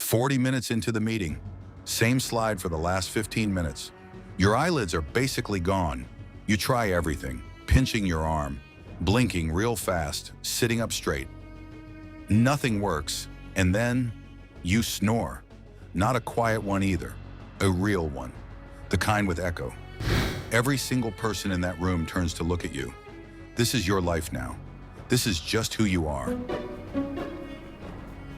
40 minutes into the meeting, same slide for the last 15 minutes. Your eyelids are basically gone. You try everything, pinching your arm, blinking real fast, sitting up straight. Nothing works, and then you snore. Not a quiet one either, a real one, the kind with echo. Every single person in that room turns to look at you. This is your life now. This is just who you are.